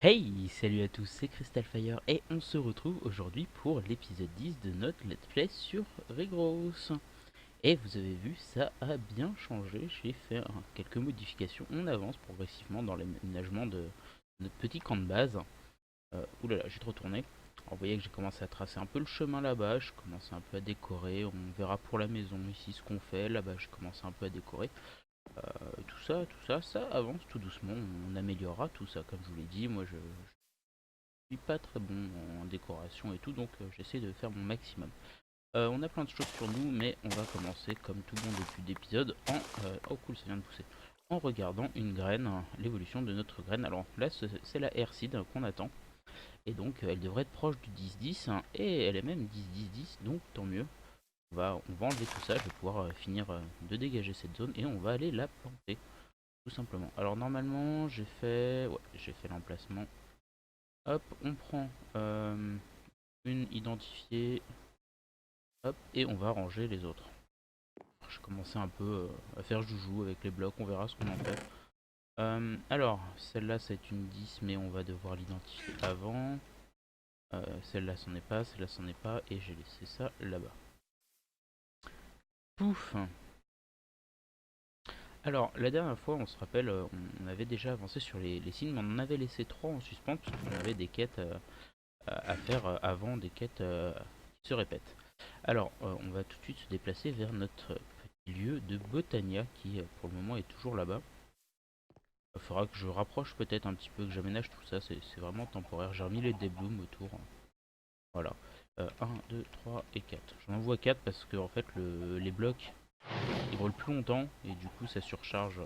Hey, salut à tous, c'est Crystalfire et on se retrouve aujourd'hui pour l'épisode 10 de notre Let's Play sur Regros. Et vous avez vu, ça a bien changé, j'ai fait quelques modifications, on avance progressivement dans l'aménagement de notre petit camp de base. Oulala, j'ai trop tourné. Alors, vous voyez que j'ai commencé à tracer un peu le chemin là-bas, je commence un peu à décorer, on verra pour la maison ici ce qu'on fait, là-bas j'ai commencé un peu à décorer. Ça avance tout doucement, on améliorera tout ça comme je vous l'ai dit, moi je suis pas très bon en décoration et tout, donc j'essaie de faire mon maximum. On a plein de choses sur nous, mais on va commencer comme tout le monde depuis d'épisode en... oh cool, ça vient de pousser. En regardant une graine, l'évolution de notre graine. Alors là, c'est la Airseed qu'on attend. Et donc elle devrait être proche du 10-10, hein, et elle est même 10-10-10, donc tant mieux. On va enlever tout ça, je vais pouvoir finir de dégager cette zone et on va aller la planter, tout simplement. Alors normalement, j'ai fait l'emplacement. Hop, on prend une identifiée, hop, et on va ranger les autres. Je commençais un peu à faire joujou avec les blocs, on verra ce qu'on en fait. Alors, celle-là c'est une 10, mais on va devoir l'identifier avant. Celle-là c'en est pas, celle-là c'en est pas, et j'ai laissé ça là-bas. Pouf. Alors, la dernière fois, on se rappelle, on avait déjà avancé sur les signes, mais on en avait laissé 3 en suspens, parce qu'on avait des quêtes à faire avant, des quêtes qui se répètent. Alors, on va tout de suite se déplacer vers notre petit lieu de Botania qui, pour le moment, est toujours là-bas. Il faudra que je rapproche peut-être un petit peu, que j'aménage tout ça, c'est vraiment temporaire. J'ai remis les débloom autour. Voilà. 1, 2, 3 et 4. J'en envoie 4 parce que, en fait, les blocs, ils brûlent plus longtemps et du coup, ça surcharge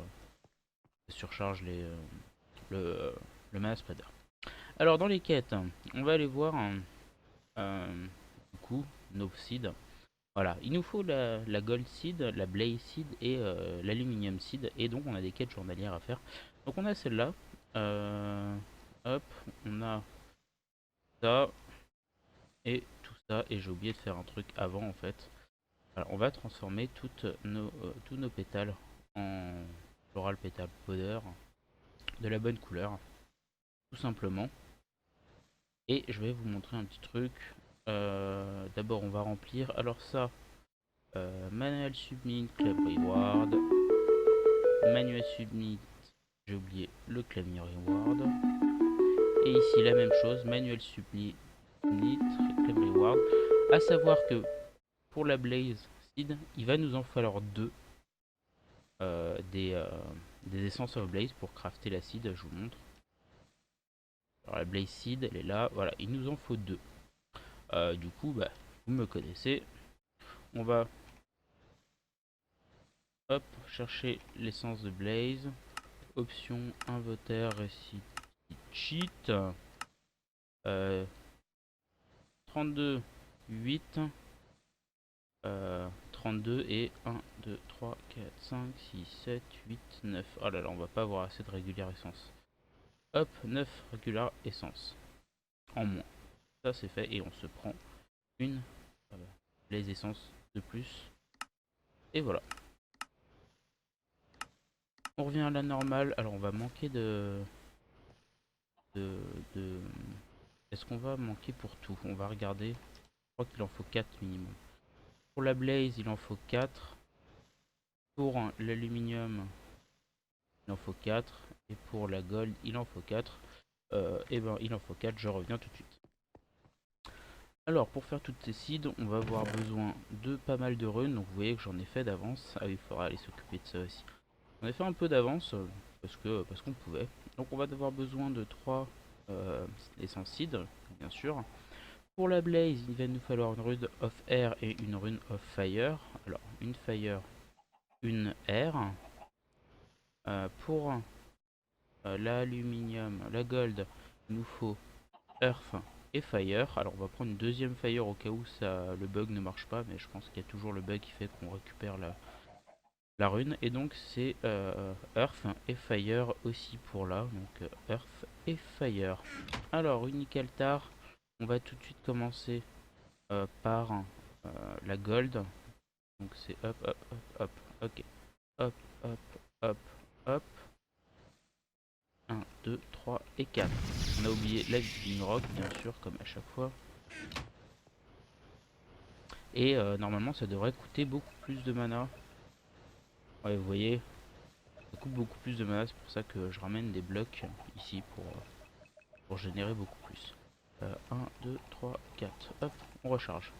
le, le mana spreader. Alors, dans les quêtes, on va aller voir du coup nos seeds. Voilà, il nous faut la Gold Seed, la Blaze Seed et l'Aluminium Seed. Et donc on a des quêtes journalières à faire. Donc on a celle-là. Euh, hop, on a ça et tout ça. Et j'ai oublié de faire un truc avant en fait. Alors on va transformer tous nos pétales en floral pétale powder de la bonne couleur. Tout simplement. Et je vais vous montrer un petit truc. D'abord on va remplir. Alors ça, manuel submit, club reward. Manuel submit, j'ai oublié le claim reward. Et ici la même chose, manuel submit, claim reward. À savoir que pour la blaze seed, il va nous en falloir deux euh, des, euh, des essences of blaze pour crafter la seed, je vous montre. Alors la blaze seed, elle est là, voilà, il nous en faut deux. Du coup, bah, vous me connaissez. On va hop chercher l'essence de blaze. Option inventaire récit cheat. 32, 8, 32 et 1, 2, 3, 4, 5, 6, 7, 8, 9. Oh là là, on va pas avoir assez de régulière essence. Hop, 9 régulière essence en moins. Ça c'est fait et on se prend une les essences de plus. Et voilà. On revient à la normale. Alors on va manquer de, de... Est-ce qu'on va manquer pour tout? On va regarder. Je crois qu'il en faut 4 minimum. Pour la blaze, il en faut 4. Pour l'aluminium, il en faut 4. Et pour la gold, il en faut 4. Et ben, il en faut 4. Je reviens tout de suite. Alors, pour faire toutes ces seeds, on va avoir besoin de pas mal de runes. Donc, vous voyez que j'en ai fait d'avance. Ah oui, il faudra aller s'occuper de ça aussi. On a fait un peu d'avance parce qu'on pouvait. Donc, on va avoir besoin de 3 essences seed, bien sûr. Pour la blaze, il va nous falloir une rune of air et une rune of fire. Alors, une fire, une air. Pour l'aluminium, la gold, il nous faut earth et fire. Alors on va prendre une deuxième fire au cas où le bug ne marche pas, mais je pense qu'il y a toujours le bug qui fait qu'on récupère la rune. Et donc c'est earth et fire aussi pour là. Donc earth et fire. Alors unique altar, on va tout de suite commencer par la gold. Donc c'est hop, hop, hop, hop, ok. Hop, hop, hop, hop. 1, 2, 3 et 4. On a oublié la Living Rock, bien sûr, comme à chaque fois. Et normalement, ça devrait coûter beaucoup plus de mana. Ouais, vous voyez, ça coûte beaucoup plus de mana. C'est pour ça que je ramène des blocs ici pour générer beaucoup plus. 1, 2, 3, 4. Hop, on recharge.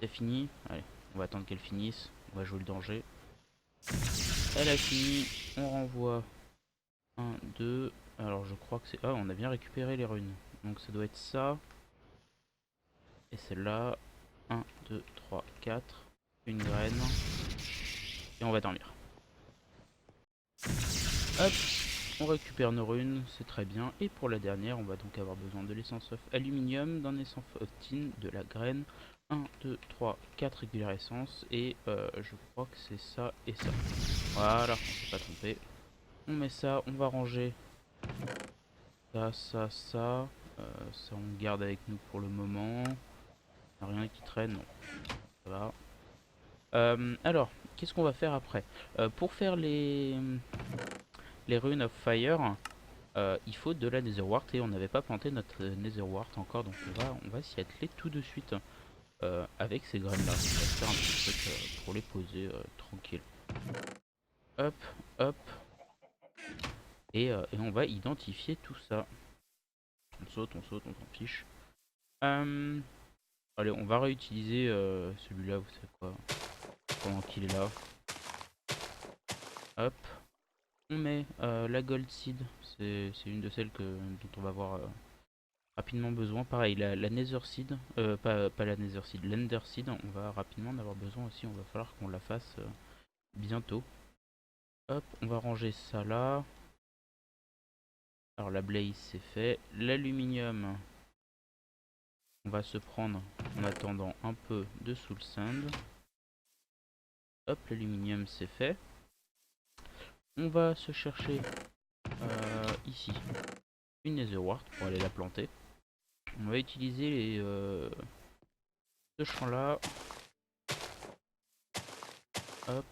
C'est fini. Allez, on va attendre qu'elle finisse. On va jouer le danger. Elle a fini. On renvoie. 1, 2. Alors je crois que c'est... Ah, on a bien récupéré les runes. Donc ça doit être ça. Et celle-là. 1, 2, 3, 4. Une graine. Et on va dormir. Hop. On récupère nos runes, c'est très bien. Et pour la dernière, on va donc avoir besoin de l'essence of aluminium, d'un essence of tin, de la graine. 1, 2, 3, 4 régulières essences. Et je crois que c'est ça et ça. Voilà, on s'est pas trompé. On met ça, on va ranger ça, ça, ça. Ça on garde avec nous pour le moment. Rien qui traîne, non. Ça va. Alors, qu'est-ce qu'on va faire après? Pour faire les runes of fire, il faut de la netherwart et on n'avait pas planté notre netherwart encore, donc on va s'y atteler tout de suite avec ces graines là. On va faire un petit truc pour les poser tranquille. Hop, hop. Et on va identifier tout ça. On saute, on s'en fiche. Allez, on va réutiliser celui-là, vous savez quoi, pendant qu'il est là. Hop. On met la gold seed, c'est une de celles dont on va avoir rapidement besoin. Pareil, la nether seed, pas la nether seed, l'ender seed, on va rapidement en avoir besoin aussi. On va falloir qu'on la fasse bientôt. Hop, on va ranger ça là. Alors la blaze c'est fait. L'aluminium, on va se prendre en attendant un peu de soul sand. Hop, l'aluminium c'est fait. On va se chercher ici une netherwart pour aller la planter. On va utiliser ce champ là. Hop.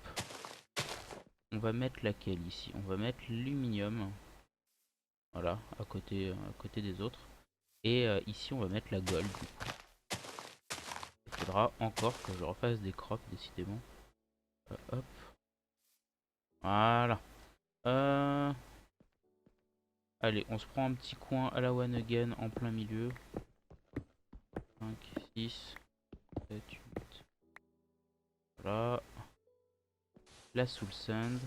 On va mettre laquelle ici? On va mettre l'aluminium. Voilà, à côté des autres. Et ici on va mettre la gold. Il faudra encore que je refasse des crops décidément. Hop. Voilà. Allez, on se prend un petit coin à la one again en plein milieu. 5, 6, 7, 8. Voilà. La soul sand.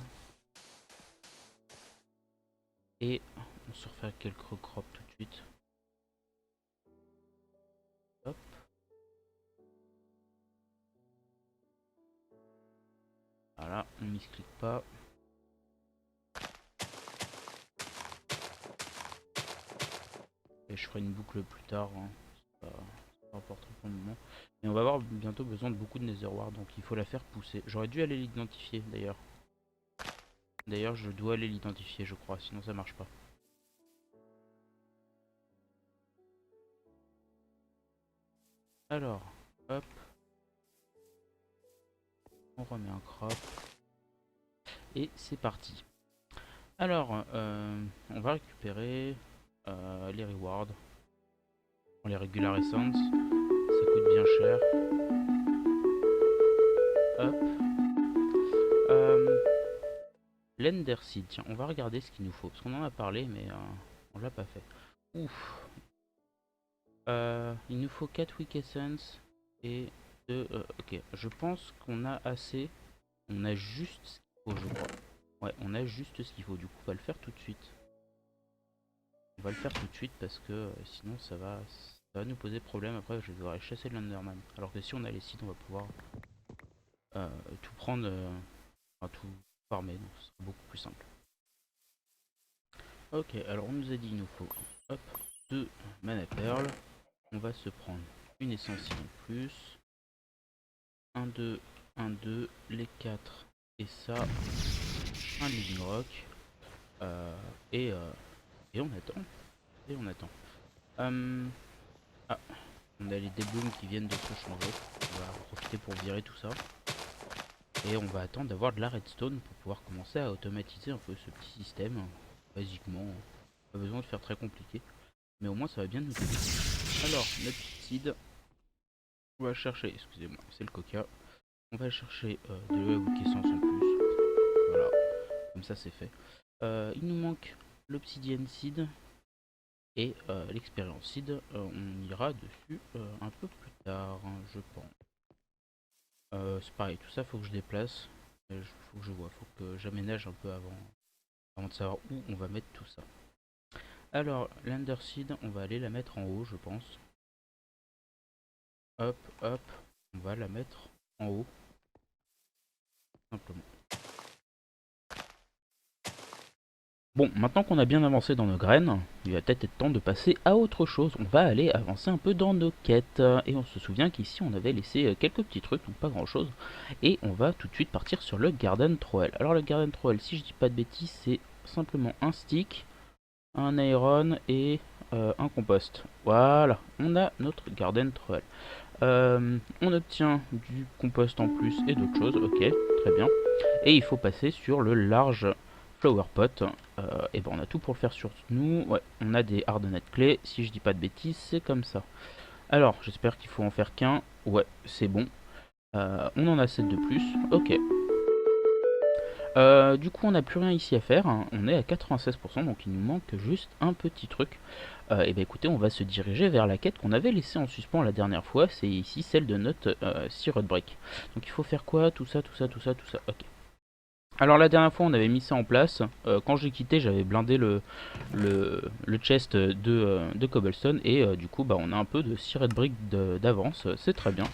Et on se refait quelques crops tout de suite. Hop. Voilà, on misclique pas. Et je ferai une boucle plus tard. Hein. C'est pas important pour le moment. Mais on va avoir bientôt besoin de beaucoup de netherware, donc il faut la faire pousser. J'aurais dû aller l'identifier d'ailleurs. D'ailleurs, je dois aller l'identifier, je crois, sinon ça marche pas. Alors, hop. On remet un crop. Et c'est parti. Alors, on va récupérer les rewards. Les regular essence. Ça coûte bien cher. Hop. L'Ender Seed, tiens, on va regarder ce qu'il nous faut. Parce qu'on en a parlé, mais on l'a pas fait. Ouf. Il nous faut 4 Weak Essence et 2... ok, je pense qu'on a assez. On a juste ce qu'il faut, je crois. Ouais, on a juste ce qu'il faut. Du coup, on va le faire tout de suite. On va le faire tout de suite parce que sinon ça va nous poser problème. Après, je vais devoir aller chasser l'Enderman. Alors que si on a les sites, on va pouvoir tout prendre, enfin tout farmer. Donc ce sera beaucoup plus simple. Ok, alors on nous a dit il nous faut hop, 2 mana perles. On va se prendre une essentielle en plus. 1, 2, 1, 2, les 4 et ça. Un living rock. Et on attend. Et on attend. Ah, on a les déblooms qui viennent de se changer. On va en profiter pour virer tout ça. Et on va attendre d'avoir de la redstone pour pouvoir commencer à automatiser un peu ce petit système. Basiquement, pas besoin de faire très compliqué. Mais au moins ça va bien nous aider. Alors, notre seed, on va chercher, excusez-moi, c'est le coca. On va chercher de l'essence en plus. Voilà, comme ça c'est fait. Il nous manque l'obsidian seed et l'expérience seed. On ira dessus un peu plus tard, hein, je pense. C'est pareil, tout ça faut que je déplace. Faut que je vois, faut que j'aménage un peu avant de savoir où on va mettre tout ça. Alors, l'underseed, on va aller la mettre en haut, je pense. Hop, hop, on va la mettre en haut, simplement. Bon, maintenant qu'on a bien avancé dans nos graines, il va peut-être être temps de passer à autre chose. On va aller avancer un peu dans nos quêtes. Et on se souvient qu'ici, on avait laissé quelques petits trucs, donc pas grand-chose. Et on va tout de suite partir sur le Garden Trowel. Alors le Garden Trowel, si je dis pas de bêtises, c'est simplement un stick, un iron et un compost. Voilà, on a notre Garden Trowel. On obtient du compost en plus et d'autres choses, ok, très bien. Et il faut passer sur le large flower pot. Et ben on a tout pour le faire sur nous. Ouais, on a des hardennettes clés, si je dis pas de bêtises, c'est comme ça. Alors, j'espère qu'il faut en faire qu'un. Ouais, c'est bon. On en a 7 de plus, ok. Du coup, on n'a plus rien ici à faire, hein. On est à 96%, donc il nous manque juste un petit truc. Et ben écoutez, on va se diriger vers la quête qu'on avait laissée en suspens la dernière fois. C'est ici celle de notre Sirot Break. Donc il faut faire quoi? Tout ça, tout ça, tout ça, tout ça. Ok. Alors la dernière fois on avait mis ça en place. Quand j'ai quitté j'avais blindé le chest de cobblestone. Et du coup bah, on a un peu de Sirot Brick d'avance. C'est très bien.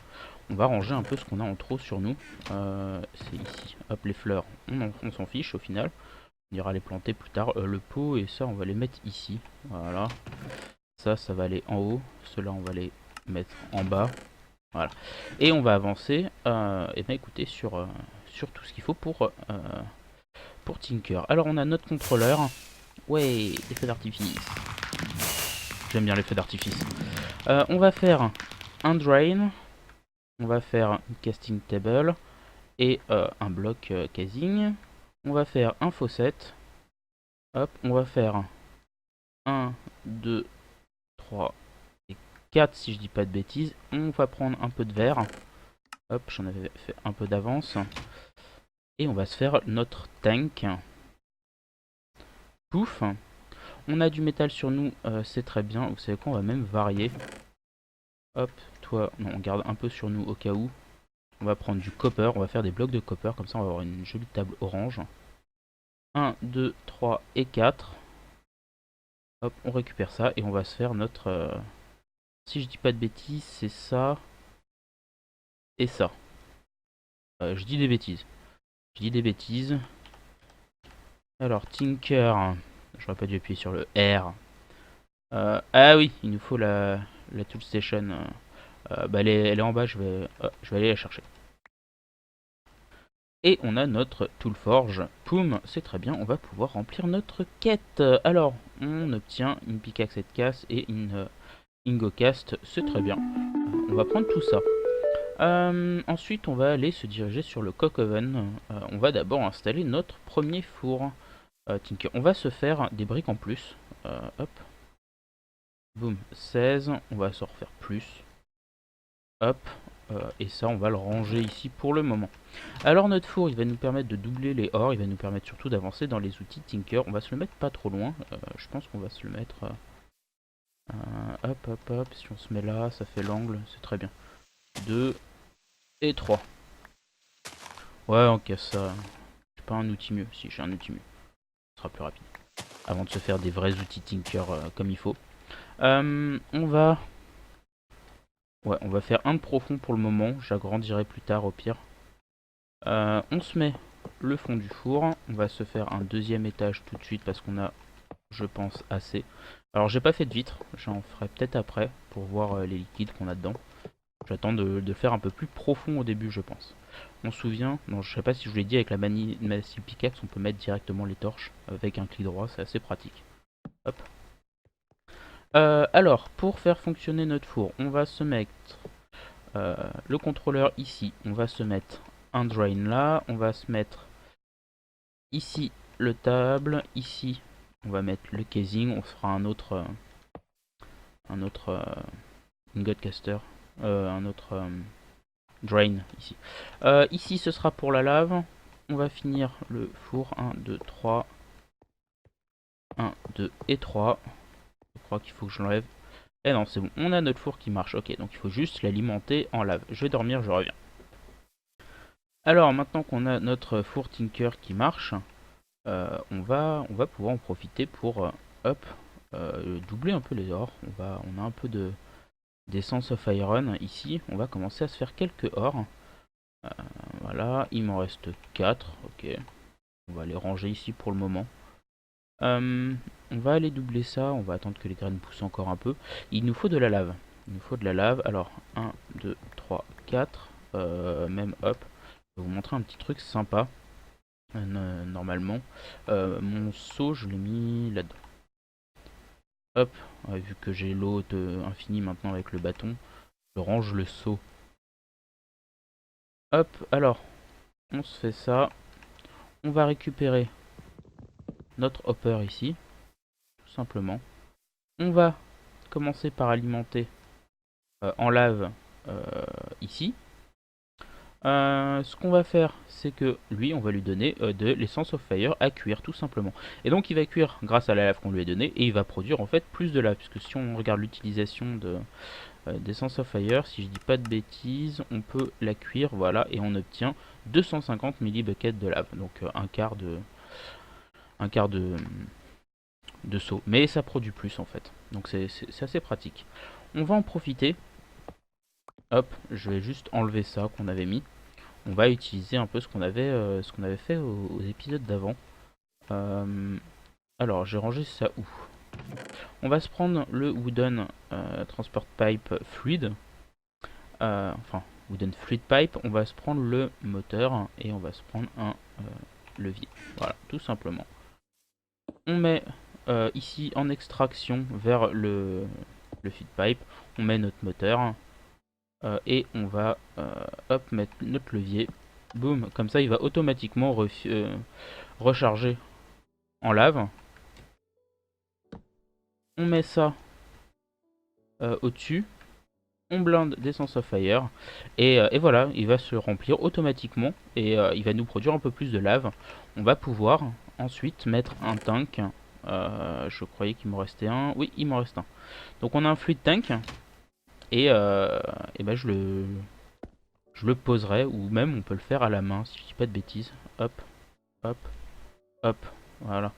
On va ranger un peu ce qu'on a en trop sur nous. C'est ici. Hop, les fleurs, on s'en fiche au final. On ira les planter plus tard. Le pot et ça on va les mettre ici. Voilà. Ça va aller en haut. Ceux-là on va les mettre en bas. Voilà. Et on va avancer et ben écoutez sur tout ce qu'il faut pour Tinker. Alors on a notre contrôleur. Ouais, les feux d'artifice. J'aime bien les feux d'artifice. On va faire un drain. On va faire une casting table et un bloc casing. On va faire un faucet. Hop, on va faire 1, 2, 3 et 4 si je dis pas de bêtises. On va prendre un peu de verre. Hop, j'en avais fait un peu d'avance. Et on va se faire notre tank. Pouf. On a du métal sur nous, c'est très bien. Vous savez quoi, on va même varier. Hop, toi, non, on garde un peu sur nous au cas où. On va prendre du copper, on va faire des blocs de copper. Comme ça, on va avoir une jolie table orange. 1, 2, 3 et 4. Hop, on récupère ça et on va se faire notre... si je dis pas de bêtises, c'est ça et ça. Je dis des bêtises. Je dis des bêtises. Alors, Tinker, j'aurais pas dû appuyer sur le R. Ah oui, il nous faut la tool station. Bah elle est en bas, je vais aller la chercher. Et on a notre tool forge. Poum, c'est très bien, on va pouvoir remplir notre quête. Alors, on obtient une pickaxe de casse et une ingocast, c'est très bien. On va prendre tout ça. Ensuite, on va aller se diriger sur le cock oven. On va d'abord installer notre premier four. Tinker. On va se faire des briques en plus. Hop. Boum, 16. On va se refaire plus. Hop. Et ça, on va le ranger ici pour le moment. Alors, notre four, il va nous permettre de doubler les ores. Il va nous permettre surtout d'avancer dans les outils Tinker. On va se le mettre pas trop loin. Je pense qu'on va se le mettre... hop, hop, hop. Si on se met là, ça fait l'angle. C'est très bien. 2 et 3. Ouais, on casse ça. J'ai pas un outil mieux. Si, j'ai un outil mieux. Ce sera plus rapide. Avant de se faire des vrais outils Tinker comme il faut. On va... Ouais, on va faire un de profond pour le moment. J'agrandirai plus tard au pire. On se met le fond du four. On va se faire un deuxième étage tout de suite parce qu'on a, je pense, assez. Alors j'ai pas fait de vitre. J'en ferai peut-être après pour voir les liquides qu'on a dedans. J'attends de faire un peu plus profond au début, je pense. On se souvient, non, je sais pas si je vous l'ai dit, avec la Massive Pickaxe, on peut mettre directement les torches avec un clic droit, c'est assez pratique. Hop. Alors, pour faire fonctionner notre four, on va se mettre le contrôleur ici. On va se mettre un drain là. On va se mettre ici le table. Ici, on va mettre le casing. On fera un autre ingot-caster. Un autre drain ici. Ici, ce sera pour la lave. On va finir le four. 1, 2, 3. 1, 2 et 3. Je crois qu'il faut que je l'enlève. Eh non, c'est bon. On a notre four qui marche. Ok, donc il faut juste l'alimenter en lave. Je vais dormir, je reviens. Alors, maintenant qu'on a notre four Tinker qui marche, on va pouvoir en profiter pour hop, doubler un peu les ores. On a un peu d'essence of iron ici. On va commencer à se faire quelques ores. Voilà, il m'en reste 4. Ok, on va les ranger ici pour le moment. On va aller doubler ça. On va attendre que les graines poussent encore un peu. Il nous faut de la lave. Il nous faut de la lave. Alors, 1, 2, 3, 4. Même hop. Je vais vous montrer un petit truc sympa. Normalement, mon seau, je l'ai mis là-dedans. Hop, vu que j'ai l'eau infinie maintenant avec le bâton, je range le seau. Hop, alors, on se fait ça. On va récupérer notre hopper ici, tout simplement. On va commencer par alimenter en lave ici. Ce qu'on va faire, c'est que lui, on va lui donner de l'essence of fire à cuire tout simplement. Et donc il va cuire grâce à la lave qu'on lui a donnée et il va produire en fait plus de lave. Puisque si on regarde l'utilisation d'essence of fire, si je dis pas de bêtises, on peut la cuire, voilà, et on obtient 250 millibuckets de lave. Donc un quart de seau. Mais ça produit plus en fait. Donc c'est assez pratique. On va en profiter. Hop, je vais juste enlever ça qu'on avait mis. On va utiliser un peu ce qu'on avait fait aux épisodes d'avant. Alors, j'ai rangé ça où? On va se prendre le Wooden Transport Pipe Fluid. Enfin, Wooden Fluid Pipe. On va se prendre le moteur et on va se prendre un levier. Voilà, tout simplement. On met ici en extraction vers le feed pipe. On met notre moteur. Et on va hop, mettre notre levier. Boum, comme ça il va automatiquement recharger en lave. On met ça au-dessus. On blinde d'essence of fire. Et voilà, il va se remplir automatiquement. Et il va nous produire un peu plus de lave. On va pouvoir ensuite mettre un tank. Je croyais qu'il m'en restait un. Oui, il m'en reste un. Donc on a un fluid tank. Et ben je le poserai, ou même on peut le faire à la main, si je dis pas de bêtises. Hop, hop, hop, voilà.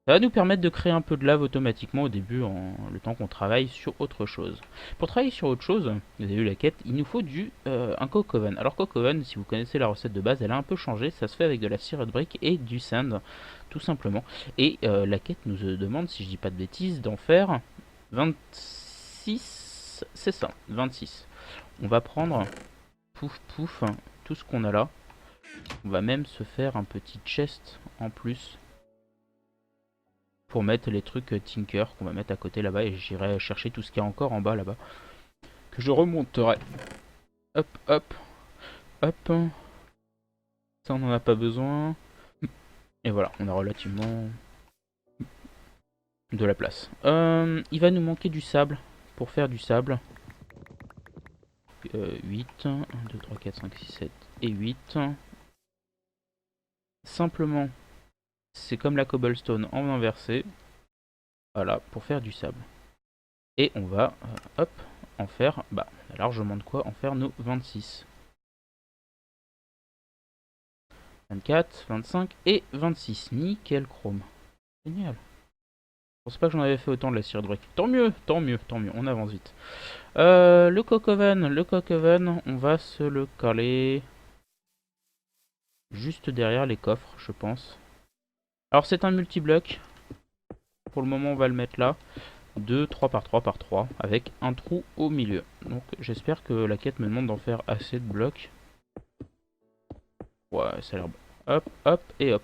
Ça va nous permettre de créer un peu de lave automatiquement au début, le temps qu'on travaille sur autre chose. Pour travailler sur autre chose, vous avez vu la quête, il nous faut un coke oven. Alors coke oven, si vous connaissez la recette de base, elle a un peu changé, ça se fait avec de la syrup brick et du sand, tout simplement. Et la quête nous demande, si je dis pas de bêtises, d'en faire 26, c'est ça, 26. On va prendre pouf pouf, tout ce qu'on a là. On va même se faire un petit chest en plus pour mettre les trucs Tinker qu'on va mettre à côté là-bas et j'irai chercher tout ce qu'il y a encore en bas là-bas que je remonterai. Hop, hop, hop. Ça on n'en a pas besoin. Et voilà, on a relativement de la place. Il va nous manquer du sable pour faire du sable. 8, 1, 2, 3, 4, 5, 6, 7 et 8. Simplement, c'est comme la cobblestone en inversé. Voilà, pour faire du sable. Et on va, hop, en faire, bah, on a largement de quoi en faire nos 26. 24, 25 et 26. Nickel chrome. Génial. Je pense pas que j'en avais fait autant de la cire de brique. Tant mieux, tant mieux, tant mieux. On avance vite. Le coke oven, on va se le caler juste derrière les coffres, je pense. Alors c'est un multi-bloc. Pour le moment, on va le mettre là. 2, 3 par 3 par 3 avec un trou au milieu. Donc j'espère que la quête me demande d'en faire assez de blocs. Ouais, ça a l'air bon. Hop, hop et hop.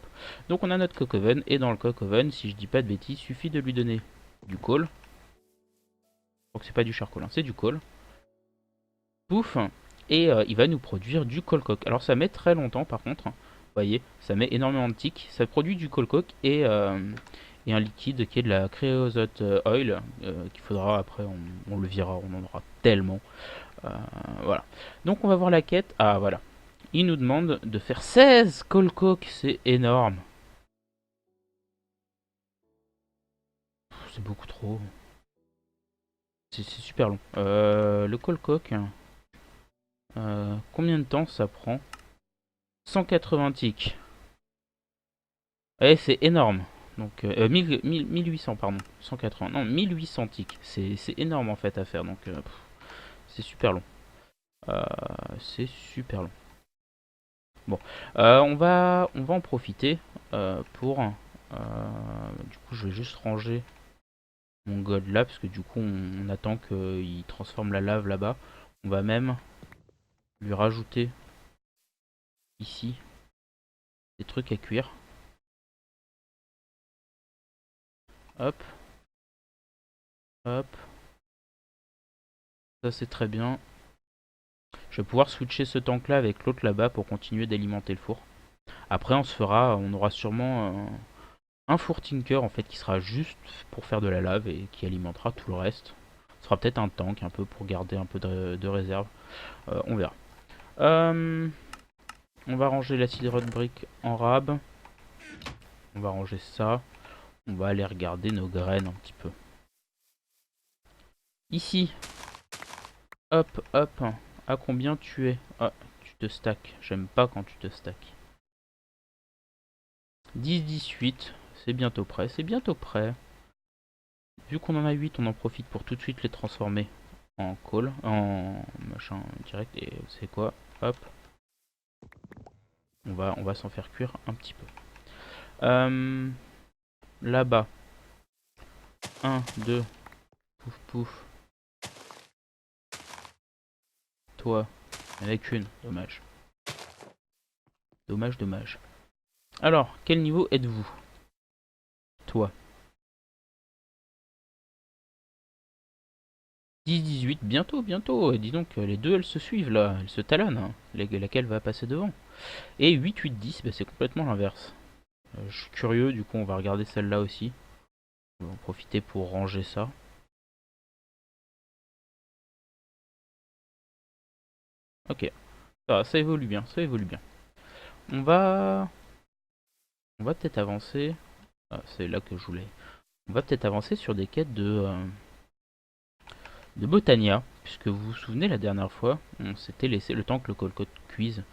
Donc on a notre coke oven et dans le coke oven, si je dis pas de bêtises, il suffit de lui donner du coal. Donc c'est pas du charcoal, hein, c'est du coal. Pouf. Et il va nous produire du colcoque. Alors ça met très longtemps par contre, hein. Vous voyez, ça met énormément de ticks. Ça produit du colcoque et un liquide qui est de la créosote oil, qu'il faudra après, on le virera, on en aura tellement. Euh, voilà. Donc on va voir la quête. Ah voilà. Il nous demande de faire 16 colcoques, c'est énorme. C'est beaucoup trop. C'est super long. Le colcoque, combien de temps ça prend? 180 ticks. Eh, c'est énorme. Donc, 1800, pardon. 180. Non, 1800 ticks. C'est énorme en fait à faire. Donc, c'est super long. Euh, c'est super long. Bon, on va en profiter pour. Du coup, je vais juste ranger mon gold là parce que du coup, on attend qu'il transforme la lave là-bas. On va même lui rajouter ici des trucs à cuire. Hop, hop. Ça c'est très bien. Je vais pouvoir switcher ce tank là avec l'autre là-bas pour continuer d'alimenter le four. Après on aura sûrement un four tinker en fait qui sera juste pour faire de la lave et qui alimentera tout le reste. Ce sera peut-être un tank un peu pour garder un peu de réserve. On verra. On va ranger l'acid rod brick en rab. On va ranger ça. On va aller regarder nos graines un petit peu. Ici, hop, hop. À combien tu es? Ah, tu te stacks. J'aime pas quand tu te stacks. 10-18. C'est bientôt prêt. C'est bientôt prêt. Vu qu'on en a 8, on en profite pour tout de suite les transformer en coal. En machin direct. Et c'est quoi? Hop. On va s'en faire cuire un petit peu. Là-bas. 1, 2. Pouf, pouf. Toi. Avec une. Dommage. Dommage, dommage. Alors, quel niveau êtes-vous? Toi. 10-18, bientôt, bientôt. Et dis donc, les deux, elles se suivent là. Elles se talonnent, hein. Laquelle va passer devant? Et 8-8-10, bah, c'est complètement l'inverse. Je suis curieux, du coup, on va regarder celle-là aussi. On va en profiter pour ranger ça. Ok, ça évolue bien, ça évolue bien. On va, on va peut-être avancer. Ah, c'est là que je voulais. On va peut-être avancer sur des quêtes de Botania, puisque vous vous souvenez la dernière fois, on s'était laissé le temps que le colcotte cuise.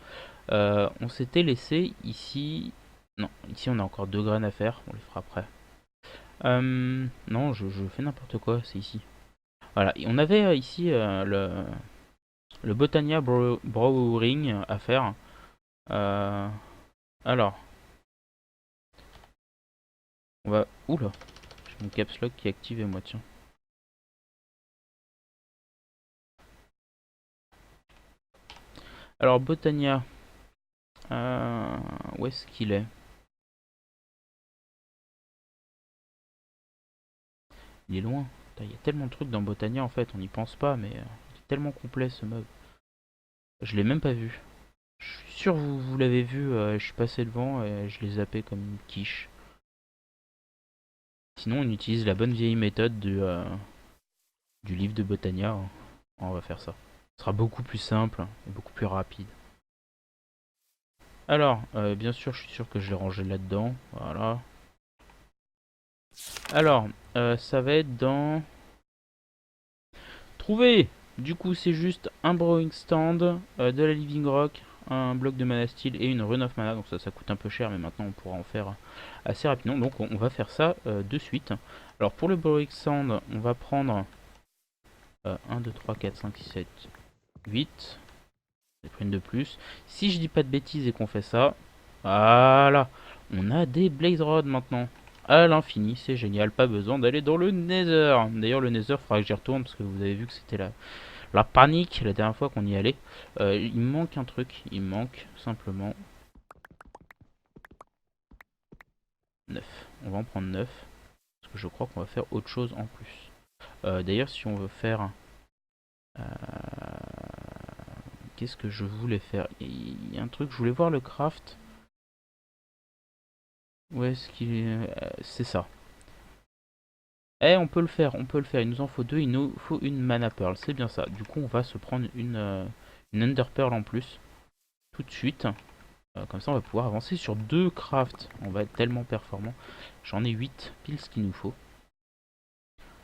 On s'était laissé ici. Non, ici on a encore 2 graines à faire, on les fera après. Non, je fais n'importe quoi, c'est ici. Voilà, et on avait ici le Botania Brewing à faire. Euh, alors, on va. Oula, j'ai mon caps lock qui est activé, moi, tiens. Alors, Botania, où est-ce qu'il est? Il est loin. Il y a tellement de trucs dans Botania en fait, on n'y pense pas, mais il est tellement complet ce mob. Je l'ai même pas vu. Je suis sûr que vous l'avez vu, je suis passé devant et je l'ai zappé comme une quiche. Sinon on utilise la bonne vieille méthode du livre de Botania, hein. On va faire ça. Ce sera beaucoup plus simple et beaucoup plus rapide. Alors, bien sûr, je suis sûr que je l'ai rangé là-dedans. Voilà. Alors, ça va être dans... Trouver. Du coup, c'est juste un brewing stand, de la living rock, un bloc de mana steel et une rune of mana. Donc ça coûte un peu cher, mais maintenant on pourra en faire assez rapidement. Donc on va faire ça de suite. Alors pour le brewing stand, on va prendre 1, 2, 3, 4, 5, 6, 7, 8. J'ai pris une de plus. Si je dis pas de bêtises et qu'on fait ça, voilà, on a des blaze rods maintenant. À l'infini, c'est génial, pas besoin d'aller dans le nether. D'ailleurs le nether, faudra que j'y retourne parce que vous avez vu que c'était la panique la dernière fois qu'on y allait. Il me manque un truc, il me manque simplement 9. On va en prendre 9 parce que je crois qu'on va faire autre chose en plus. D'ailleurs si on veut faire qu'est-ce que je voulais faire? Il y a un truc, je voulais voir le craft. Où est-ce qu'il est? C'est ça. Eh, on peut le faire, on peut le faire. Il nous en faut deux, il nous faut une mana pearl. C'est bien ça. Du coup, on va se prendre une ender pearl en plus. Tout de suite. Comme ça, on va pouvoir avancer sur deux crafts. On va être tellement performant. J'en ai 8 pile ce qu'il nous faut.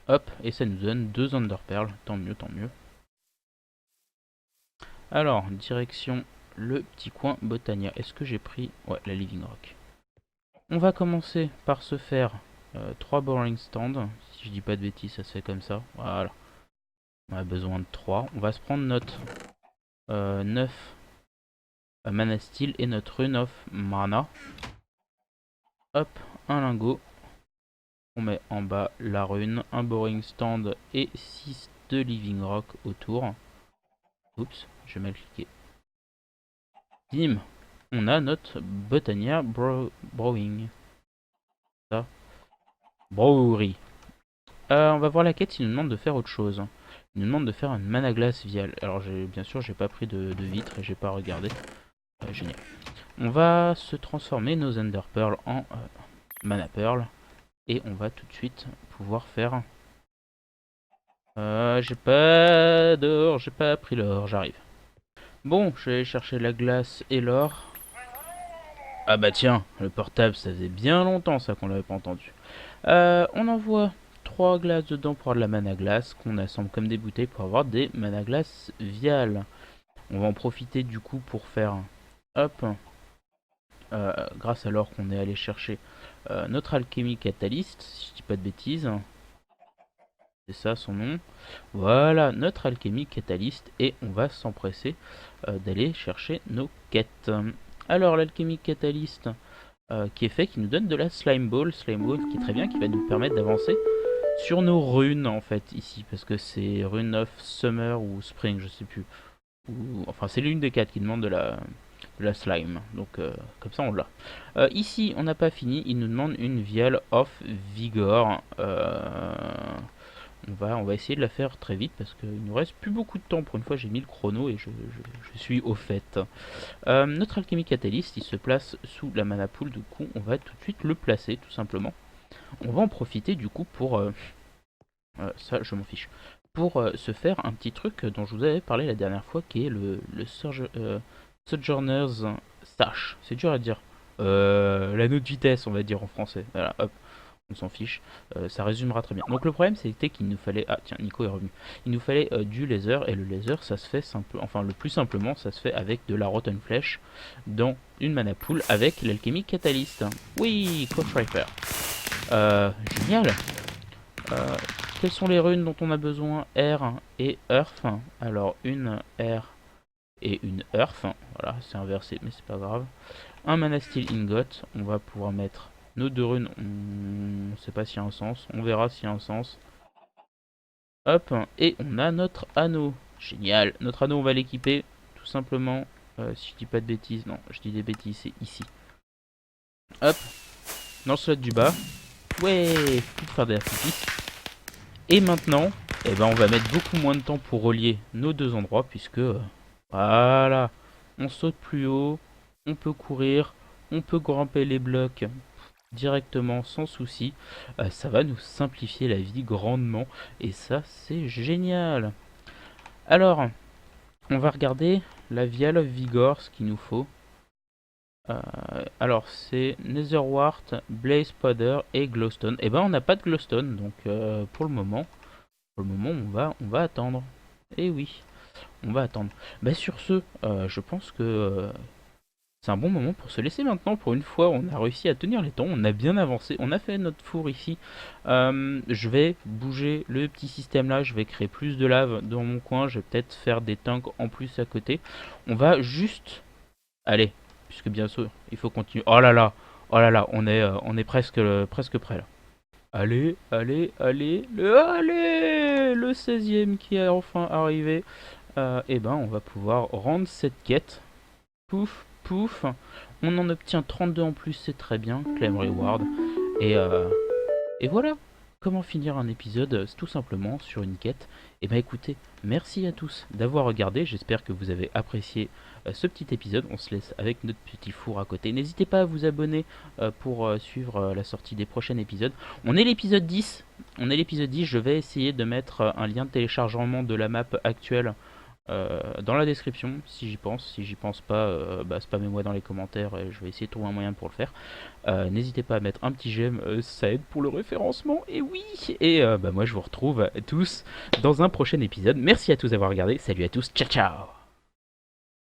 Hop, et ça nous donne deux ender pearl. Tant mieux, tant mieux. Alors, direction le petit coin Botania. Est-ce que j'ai pris... Ouais, la Living Rock. On va commencer par se faire 3 boring stands. Si je dis pas de bêtises, ça se fait comme ça. Voilà. On a besoin de 3. On va se prendre notre 9 mana steel et notre rune of mana. Hop, un lingot. On met en bas la rune, un boring stand et 6 de living rock autour. Oups, j'ai mal cliqué. Bim, on a notre Botania Brewing. Ça. Brewery. On va voir la quête, il nous demande de faire autre chose. Il nous demande de faire une mana glace viale. Alors bien sûr j'ai pas pris de vitre et j'ai pas regardé. Génial. On va se transformer nos Ender Pearl en Mana Pearl. Et on va tout de suite pouvoir faire... j'ai pas d'or, j'ai pas pris l'or, j'arrive. Bon, je vais aller chercher la glace et l'or. Ah bah tiens, le portable, ça faisait bien longtemps ça qu'on l'avait pas entendu. On envoie 3 glaces dedans pour avoir de la mana glace, qu'on assemble comme des bouteilles pour avoir des mana glace viales. On va en profiter du coup pour faire... Hop, grâce à l'or qu'on est allé chercher, notre alchimie catalyst, si je dis pas de bêtises. C'est ça son nom. Voilà, notre alchimie catalyst. Et on va s'empresser d'aller chercher nos quêtes. Alors, l'alchimie catalyst qui est fait, qui nous donne de la slime ball. Slime ball qui est très bien, qui va nous permettre d'avancer sur nos runes, en fait, ici. Parce que c'est rune of summer ou spring, je sais plus. Enfin, c'est l'une des 4 qui demande de la slime. Donc, comme ça, on l'a. Ici, on n'a pas fini. Il nous demande une vial of vigor. On va essayer de la faire très vite parce qu'il nous reste plus beaucoup de temps. Pour une fois, j'ai mis le chrono et je suis au fait. Notre alchimie catalyst, il se place sous la mana pool. Du coup, on va tout de suite le placer, tout simplement. On va en profiter du coup pour... ça, je m'en fiche. Pour se faire un petit truc dont je vous avais parlé la dernière fois, qui est le Sojourner's Stash. C'est dur à dire. L'anneau de vitesse, on va dire en français. Voilà, hop. On s'en fiche, ça résumera très bien. Donc le problème c'était qu'il nous fallait... Ah tiens, Nico est revenu. Il nous fallait du laser, et le laser ça se fait enfin le plus simplement, ça se fait avec de la rotten flèche dans une mana pool avec l'alchimie catalyst. Oui, Coach Riper. Génial. Quelles sont les runes dont on a besoin? Air et Earth. Alors une Air et une Earth. Voilà, c'est inversé mais c'est pas grave. Un mana steel ingot, on va pouvoir mettre... Nos deux runes, on ne sait pas s'il y a un sens. On verra s'il y a un sens. Hop, et on a notre anneau. Génial. Notre anneau, on va l'équiper tout simplement. Si je dis pas de bêtises, non, je dis des bêtises, c'est ici. Hop, dans le slot du bas. Ouais, plus de faire des artifices. Et maintenant, eh ben, on va mettre beaucoup moins de temps pour relier nos deux endroits puisque, voilà, on saute plus haut, on peut courir, on peut grimper les blocs directement sans souci. Ça va nous simplifier la vie grandement et ça c'est génial. Alors on va regarder la Vial of Vigor, ce qu'il nous faut. Alors c'est Netherwart, Blaze Powder et Glowstone. Et ben on n'a pas de Glowstone donc pour le moment on va attendre. Et oui, on va attendre. Bah sur ce, je pense que c'est un bon moment pour se laisser maintenant. Pour une fois, on a réussi à tenir les temps. On a bien avancé. On a fait notre four ici. Je vais bouger le petit système là. Je vais créer plus de lave dans mon coin. Je vais peut-être faire des tanks en plus à côté. On va juste... Allez, puisque bien sûr, il faut continuer. Oh là là, oh là là, on est presque prêt là. Allez, allez, allez, le 16e qui est enfin arrivé. Et ben, on va pouvoir rendre cette quête. Pouf, pouf. On en obtient 32 en plus, c'est très bien. Claim reward. Et voilà. comment finir un épisode tout simplement sur une quête. Et bah écoutez, merci à tous d'avoir regardé, j'espère que vous avez apprécié ce petit épisode. On se laisse avec notre petit four à côté. N'hésitez pas à vous abonner pour suivre la sortie des prochains épisodes. On est l'épisode 10. Je vais essayer de mettre un lien de téléchargement de la map actuelle dans la description, si j'y pense. Si j'y pense pas, spammez-moi dans les commentaires et je vais essayer de trouver un moyen pour le faire. N'hésitez pas à mettre un petit j'aime, ça aide pour le référencement. Et oui. Et moi je vous retrouve tous dans un prochain épisode. Merci à tous d'avoir regardé. Salut à tous. Ciao ciao.